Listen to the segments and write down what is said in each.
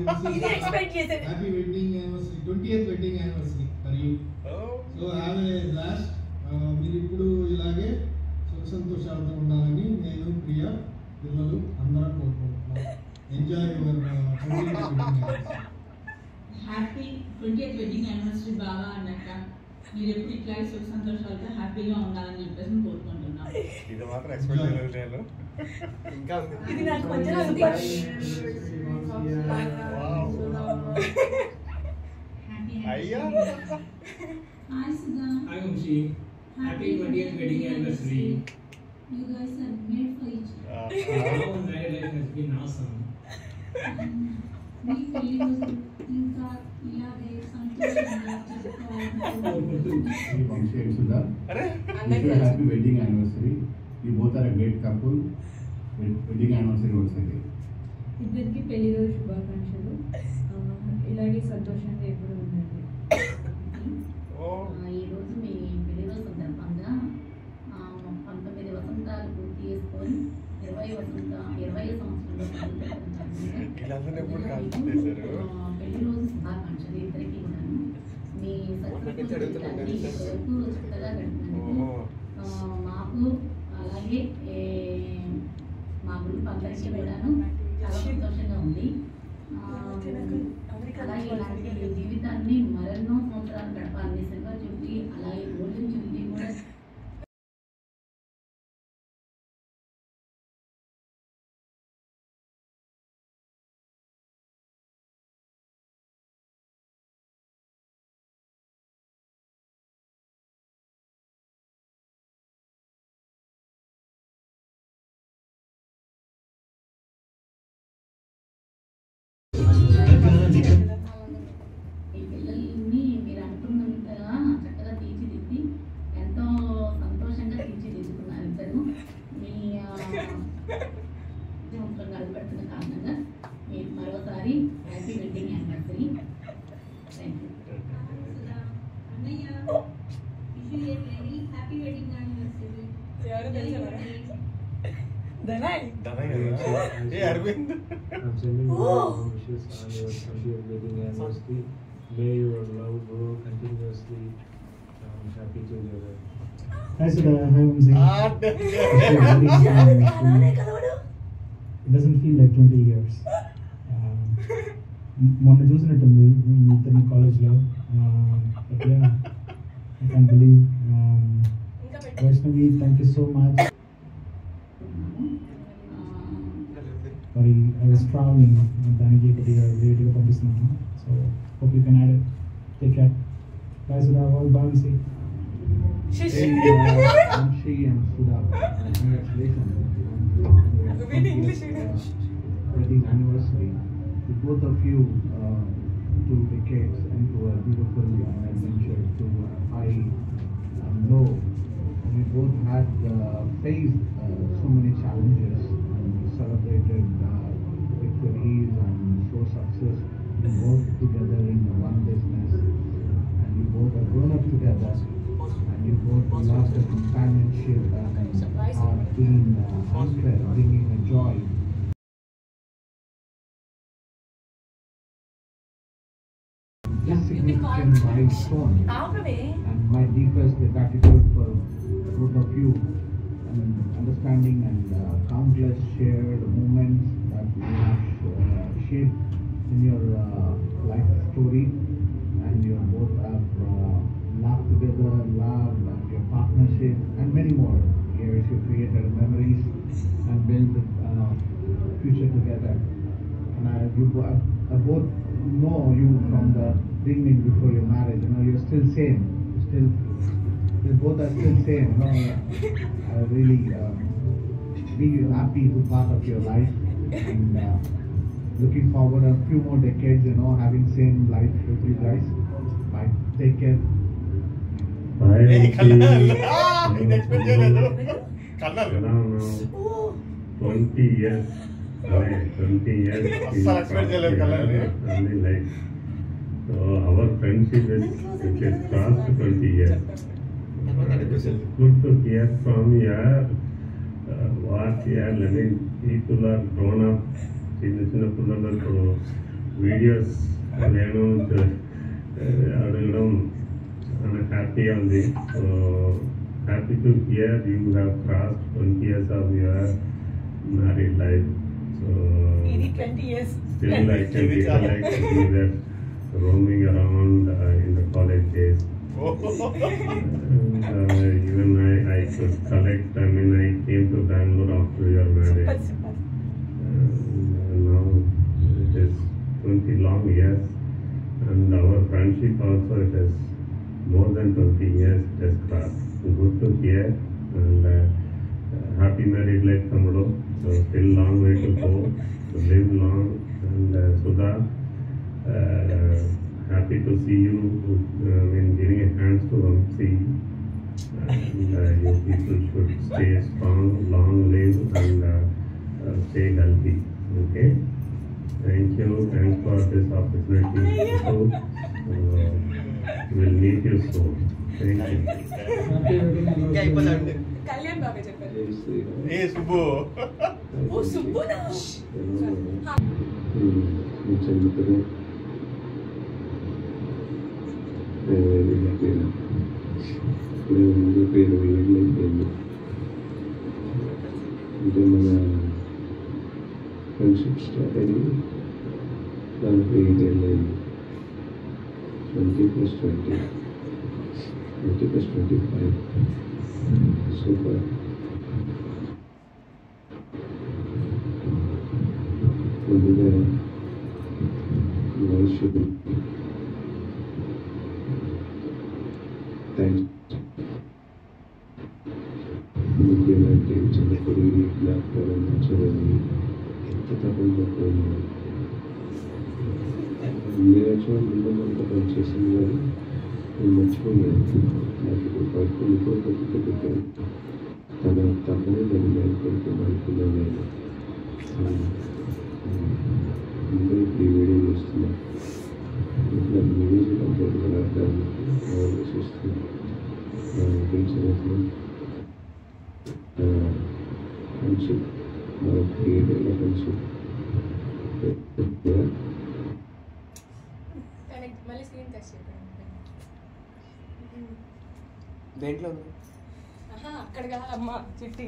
Happy wedding anniversary, 20th wedding anniversary for you. So have a blast. మీరు ఇప్పుడు ఇలాగే సుఖ సంతోషాలతో ఉండాలని నేను ప్రియా పిల్లలు అందరం కోరుకుంటున్నాం. Enjoy your 20th wedding anniversary. Happy 20th wedding anniversary బాగా అన్నట్ట మీరు ఎప్పుడు ఇట్లాంటి సుఖ సంతోషాలతో హ్యాపీగా ఉండాలని చెప్పేసి కోరుకుంటున్నాం. ఇది మాత్రం ఎక్స్పెక్ట్ చేయలేదు. ఇంకా ఇది నాకు కొంచెం అయ్యా hi Sudha. Hi Vamshi. Happy 20th wedding anniversary. You guys are made for each other. Our married life has been awesome. మీ పెళ్లి రోజు ఇంకా ఇలాగే సంతోషంగా జరుపుకోవాలనుకుంటున్నాను. Vamshi and Sudha. అరే Wish you a happy wedding anniversary. You both are a great couple. Wedding anniversary once again. ఇద్దరికి పెళ్లి రోజు శుభాకాంక్షలు. ఇలాగే సంతోషంగా ఎప్పుడు ఉండండి. ఈరోజు మీ పెళ్లి రోజు సందర్భంగా 19 వసంతాలు పూర్తి చేసుకొని 20 సంవత్సరంలో వీళ్ళందరూ ఎప్పుడు కలిసి చేశారు? పెళ్లి రోజు శుభాకాంక్షలు ఇద్దరికి కూడా మీ వరకు చక్కగా గడిపినందుకు మాకు అలాగే మా గ్రూప్ అందరికీ కూడాను చాలా సంతోషంగా ఉంది. అలాగే ఇలాంటి జీవితాన్ని మరెన్నో సంవత్సరాలు గడపాలని సెలవు చూపి అలాగే రోజు చూపి కూడా ఈ పిల్లల్ని మీరు అనుకున్నంతగా చక్కగా తీర్చిదిద్ది ఎంతో సంతోషంగా తీర్చిదిద్దుకున్నారు ఇద్దరు. మీ సంవత్సరం గడపెడుతున్న కారణంగా మీరు మరోసారి happy wedding anniversary. Thank you. ఏ Aravind I'm sending you wishes on your 20th wedding anniversary. May your love grow continuously. Happy together. Hi Sudha, hi Vamshi. It doesn't feel like 20 years. మొన్న చూసినట్టుంది మీ ఇద్దరిని కాలేజ్లో. I can't believe. Vaishnavi, thank you so much. Sorry, I was traveling దానికి కొద్దిగా లేట్గా పంపిస్తున్నాను. So hope you can add it. Take care. Bye Sudha, all Vamshi. Hey, Vamshi and Sudha, congratulations on your wedding anniversary. To both of you, 2 decades into a beautiful adventure. To I know we both had faced so many challenges and celebrated victories and show success. We both together in one business, and you both have grown up together, and you both love the companionship and are being unfair, bringing a joy. This significant milestone, and my deepest gratitude for both of you, and understanding and countless shared moments that you have shaped in your life story, and you both have laughed together, loved, and your partnership, and many more years. You created memories and built future together. And I both know you from the beginning before your marriage. You know, you're still same. You both are still same. You know, I really be happy to be part of your life, and looking forward a few more decades. You know, having same life with you guys. Bye. Take care. A colour ఇది expect చేయలేదు. Colour 20 years. 20 years. అస్సలు expect చేయలేదు colour. Only life. So our friendship is crossed 20 years. Good to hear from you what you are learning. People are grown up. చిన్న పిల్లలకు videos వేయడం అడగడం చాలా హ్యాపీగా ఉంది. So happy to hear you have crossed 20 years of your married life. So ఇది 20 years. still I can recollect that roaming around in the college days. Even I could collect. I mean, I came to Bangalore after your marriage. Now it is 20 long years, and our friendship also it is more than 20 years. It has crossed. Good to hear, and happy married life, Tamudu. So still long way to go. To live long, and Sudha. Happy to see you in giving a hands to Vamsi, and you people should stay strong, long live, and stay healthy. Okay? Thank you. Thanks for this opportunity. So, we'll meet you soon. Thank you. Kalyan బాబే చెప్పారు. ఏ సుబ్బు ఓ సుబ్బునా అంటే మన friendship start అయ్యి దానికి 8 ఏళ్ళు అయింది. 20+20 20+25 super. ముందుగా worship thanks. ముఖ్యమంటే చిన్నప్పుడు ఈ జ్ఞాపకాలు అందించదని ఎంత తప్పకుండా పోయినా నేర్చుకుని ముందంతా పనిచేసింది కానీ నేను మర్చిపోయాను. నాకు ఇప్పుడు పడుకుంటూ పెట్టాను. తన తప్పనే దాన్ని మేల్కొడుకుని అనుకున్నాను నేను. ఇంకా ఇప్పుడు ఈ వీడియో చూస్తున్నాను. ఇట్లా వీడియోస్ కంప్లీట్ రావడానికి ఆలోచిస్తున్నాను. ఫ్రెండ్షిప్ మన క్రియేటివ్ ఫ్రెండ్షిప్ మళ్ళీ స్క్రీన్ టచ్ చేయకండి. దేంట్లో ఉంది? అక్కడ కాదు అమ్మ చిట్టి.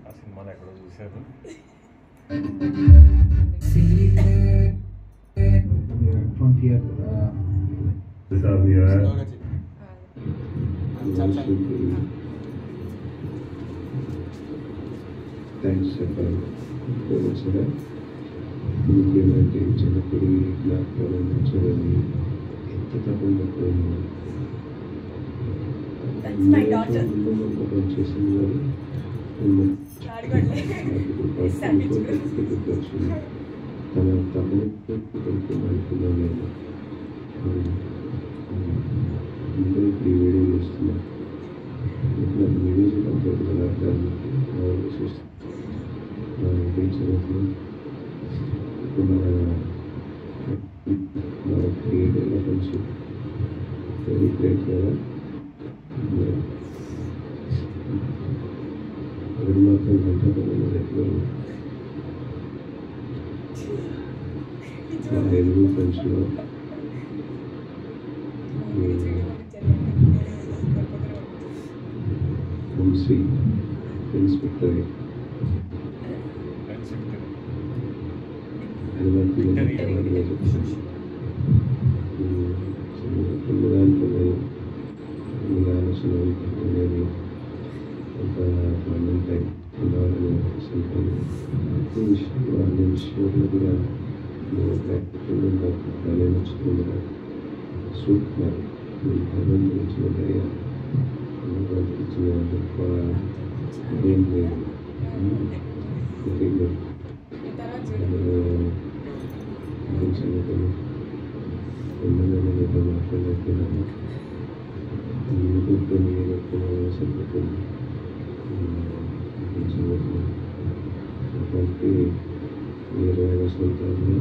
ఆ సినిమాలో ఎక్కడో చూశాను. థ్యాంక్స్ చెప్పాలి. సరే ముఖ్యమంటే చిన్నప్పుడు ఈ జ్ఞాపకాలు అందించదని ఎంత తప్పకుండా పోయింది. పనిచేసింది కానీ తన తప్పని అనుకున్నాను నేను. ఇంకా ఇప్పుడు ఈ వీడియో చూస్తున్నా. ఇట్లా వీడియోస్ కంప్లీట్ రావడానికి ఆలోచిస్తున్నాను. ఇప్పుడు మన క్రియేటివ్ ఫ్రెండ్షిప్ వెరీ గ్రేట్ కదా. అది మాత్రం వెంటనే ఎట్లా తెలుగు ఫ్రెండ్స్లో వంశీ ఫ్రెండ్స్ పెట్టాలి. అది మనకి దాంట్లో ఆలోచన అనేది ఒక మంది టైం ఉండాలని అన్ని విషయంలో కూడా ప్రాక్టికల్ నచ్చుతుంది. సూపర్ భగవంతుడు ఇచ్చిన దయ, భగవంతుడు ఇచ్చిన గొప్ప ఏం లేదు. Very good. సంగతులు ఎందుకంటే మీతో మాట్లాడలేకపోయినా యూట్యూబ్లో మీరు సంగతులు సంగతులు కాబట్టి 20 వసంతాల్లో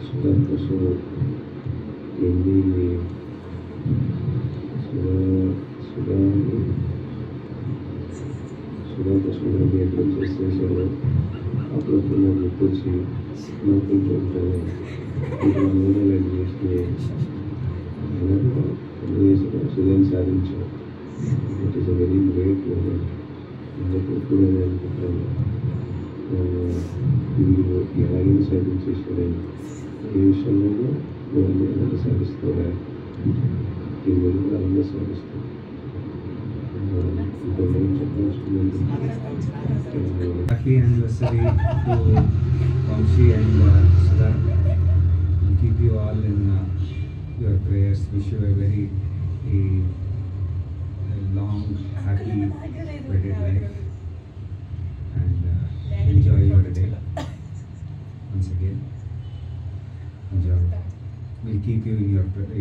సుధా కోసం ఎన్ని సుధా కోసం ఎన్ని ఎప్పుడు చేసేసారో అప్పుడప్పుడు నాకు గుర్తొచ్చి నవ్వుకుంటూ ఉంటాను. ఇప్పుడు అందరూ చేసి సుధాన్ని సాధించాం. It is a very great moment. ఇప్పుడు నేను అనుకుంటాను వీళ్ళు ఎలాగైనా సాధించేసాడని ఏ విషయంలో వాళ్ళు ఎలా సాధిస్తారా ఈ వీళ్ళు అలాగే సాధిస్తారు. Happy anniversary to Vamshi and Sudha. And keep you all in your prayers. Wish you a very long, happy wedded life. And enjoy your day. Once again, enjoy. We'll keep you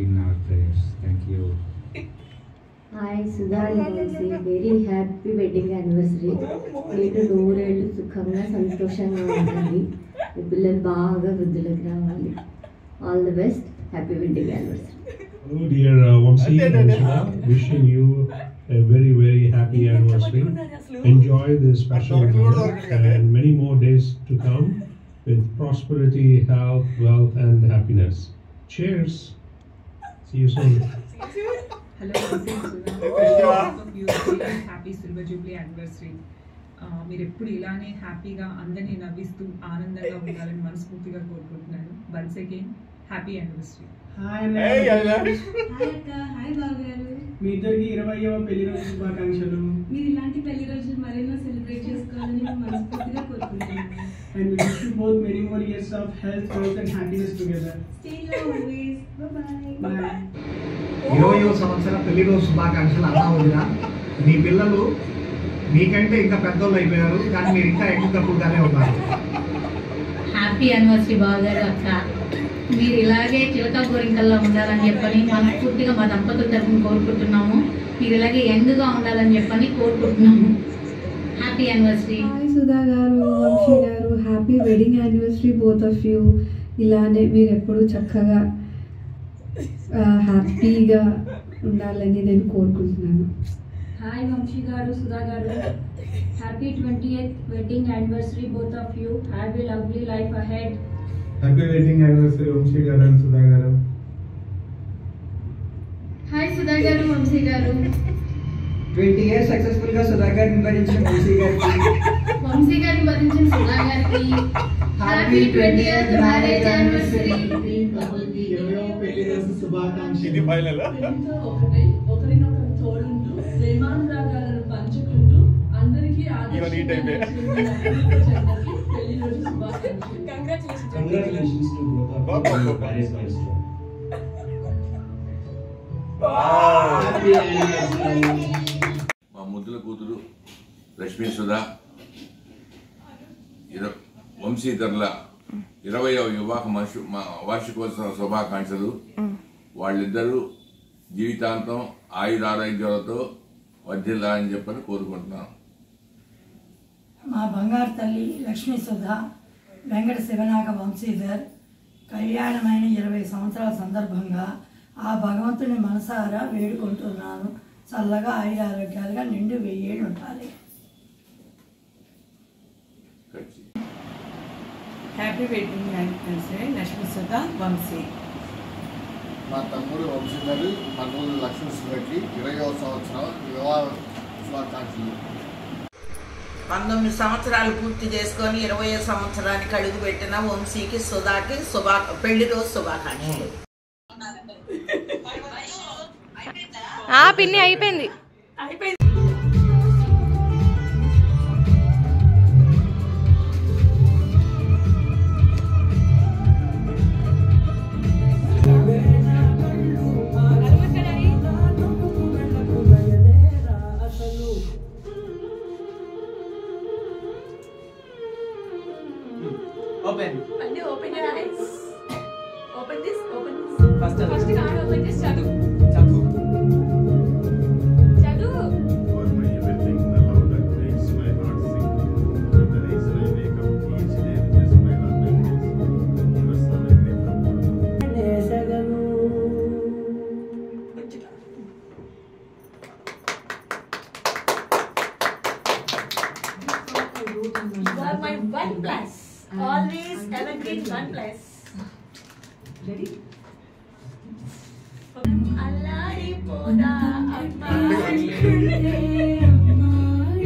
in our prayers. Thank you. Hi Sudha and Vamshi, very happy wedding anniversary. మీరు నూరేళ్ళు సుఖంగా సంతోషంగా ఉండాలి, మీ పిల్లలు బాగా వృద్ధులకు రావాలి. All the best, happy wedding anniversary. Oh dear Vamshi and Sudha, wishing you a very very happy anniversary. Enjoy this special moment and many more days to come with prosperity, health, wealth and happiness. Cheers. See you soon. Hello, happy silver Jubilee anniversary. మీరు ఎప్పుడు ఇలానే హ్యాపీగా అందరినీ నవ్విస్తూ ఆనందంగా ఉండాలని మనస్ఫూర్తిగా కోరుకుంటున్నాను. Once again happy anniversary. Hi అక్క, హాయ్ బావగారు. మీ ఇద్దరికి 20వ పెళ్లి రోజు శుభాకాంక్షలు. మీరు ఇలాంటి పెళ్లి రోజులు మరెన్నో సెలబ్రేట్ చేసుకోవాలని మనస్ఫూర్తిగా కోరుకుంటున్నాను. And we wish you both many more years of health, wealth and happiness together. Stay always. Bye bye. 20వ సంవత్సర పెళ్లి రోజు శుభాకాంక్షలు అన్నా వదిన. మీ పిల్లలు మీకంటే ఇంకా పెద్దోళ్ళు అయిపోయారు, కానీ మీరు ఇంకా ఎక్కువ తక్కువగానే ఉన్నారు. హ్యాపీ యానివర్సరీ బావగారు. అక్క, మీరు ఇలాగే చిలక గోరింకల్లా ఉండాలని చెప్పని మనస్ఫూర్తిగా మా దంపతుల తరఫున కోరుకుంటున్నాము. మీరు ఇలాగే యంగ్గా ఉండాలని చెప్పని కోరుకుంటున్నాము. Happy anniversary. హాయ్ సుధా గారు, వంశీ గారు, happy wedding anniversary both of you. ఇలానే మీరు ఎప్పుడు చక్కగా హ్యాపీగా ఉండాలని నేను కోరుకుంటున్నాను. Hi Vamsi garu, Sudha garu, happy 20th wedding anniversary both of you. Have a lovely life ahead. Happy wedding anniversary Vamshi garu and Sudha గారు. హాయ్ సుధా గారు, వంశీ గారు. 20 years సక్సెస్ఫుల్ గా సుధా గారిని భరించిన వంశీ గారికి, వంశీ గారిని భరించిన సుధా గారికి హ్యాపీ 20th మ్యారేజ్ యానివర్సరీ. 20వ పెళ్లి రోజు శుభాకాంక్షలు. ఇది ఫైనల్. ఒకరినొకరు తోడుంటూ ప్రేమానురాగాలను పంచుకుంటూ అందరికీ ఈ టైపే. పెళ్లి రోజు శుభాకాంక్షలు. Congratulations to both of you married milestone. మా ముద్దుల కూతురు లక్ష్మీ సుధా వంశీధరుల 20వ వివాహ వార్షికోత్సవ శుభాకాంక్షలు. వాళ్ళిద్దరూ జీవితాంతం ఆయురారోగ్యాలతో వర్ధిల్లాలని చెప్పని కోరుకుంటున్నాను. మా బంగారు తల్లి లక్ష్మీ సుధా, వెంకట శివనాగ వంశీధర్ కళ్యాణమైన 20 సంవత్సరాల సందర్భంగా ఆ భగవంతుని మనసారా వేడుకుంటున్నాను. చల్లగా ఆయురారోగ్యాలుగా నిండు 1000 ఏళ్ళు ఉండాలి. Happy wedding anniversary Lakshmi Sudha Vamshi. మా తమ్ముడు వంశీధర్ మనోళ్ళు లక్ష్మీ సుధకి 20వ సంవత్సరం వివాహ శుభాకాంక్షలు. 19 సంవత్సరాలు పూర్తి చేసుకొని 20వ సంవత్సరానికి అడుగుపెట్టిన వంశీకి సుధాకి పెళ్లి రోజు శుభాకాంక్షలు. పిన్ని అయిపోయింది. Open. Open your eyes. Open this. First card open this. Chadu. Everything, the love that makes my heart sing. The reason I wake up each day with a smile on my face. You are so very You are my 1+. Always evergreen 1+. Ready?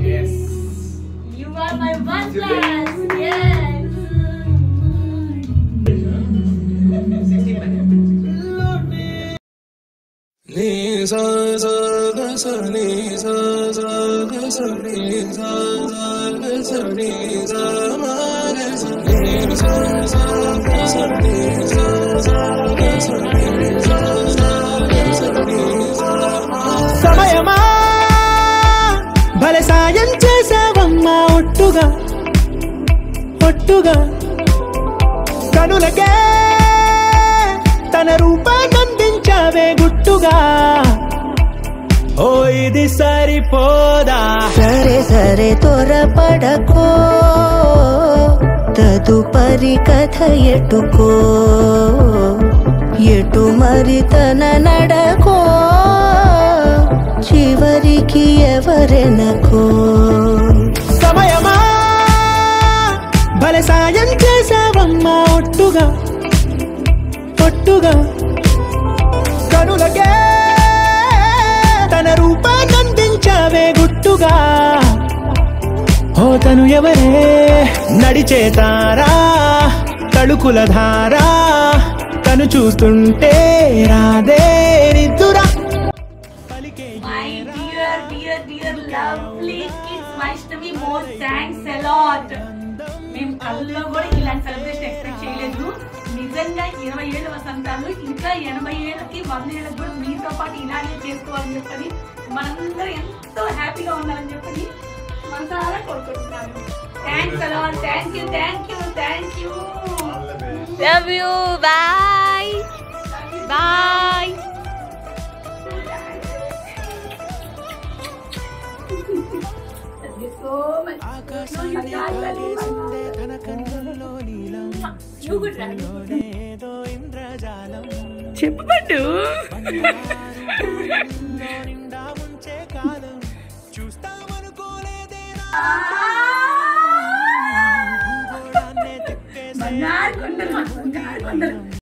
Yes. plus. Yes. సమయమా భలే సాయం చేసావమ్మా ఒట్టుగా ఒట్టుగా కనులకే తన రూపాన్నందించావే గుట్టుగా ఓ ఇది సరిపోదా సరే సరే త్వరపడకో తదుపరి కథ ఎటుకో ఎటు మరి తన నడకో చివరికి ఎవరెనకో సమయమా భలే సాయం చేసావమ్మా ఒట్టుగా ఒట్టుగా కనులకే తన రూపాన్నందించావే గుట్టుగా ఓ తను ఎవరే నడిచేతారా తళుకుల ధారా తను చూస్తుంటే రాదే నిద్దురా My dear lovely kids Vaishnavi, more thanks a lot. మేము కళ్ళలో కూడా ఇలాంటి సెలబ్రేషన్ ఎక్స్పెక్ట్ చేయలేదు. నిజంగా 20 ఏళ్ళ వసంతాలు ఇంకా 80 ఏళ్ళకి 100 ఏళ్ళకి కూడా మీతో పాటు ఇలాగే చేసుకోవాలని చెప్పని మనందరూ ఎంతో హ్యాపీగా ఉండాలని చెప్పని మనసారా కోరుకుంటున్నాను. Thanks a lot. Thank you. Love you. Bye. Bye. చెప్పు పట్టు బంగారు కొండలు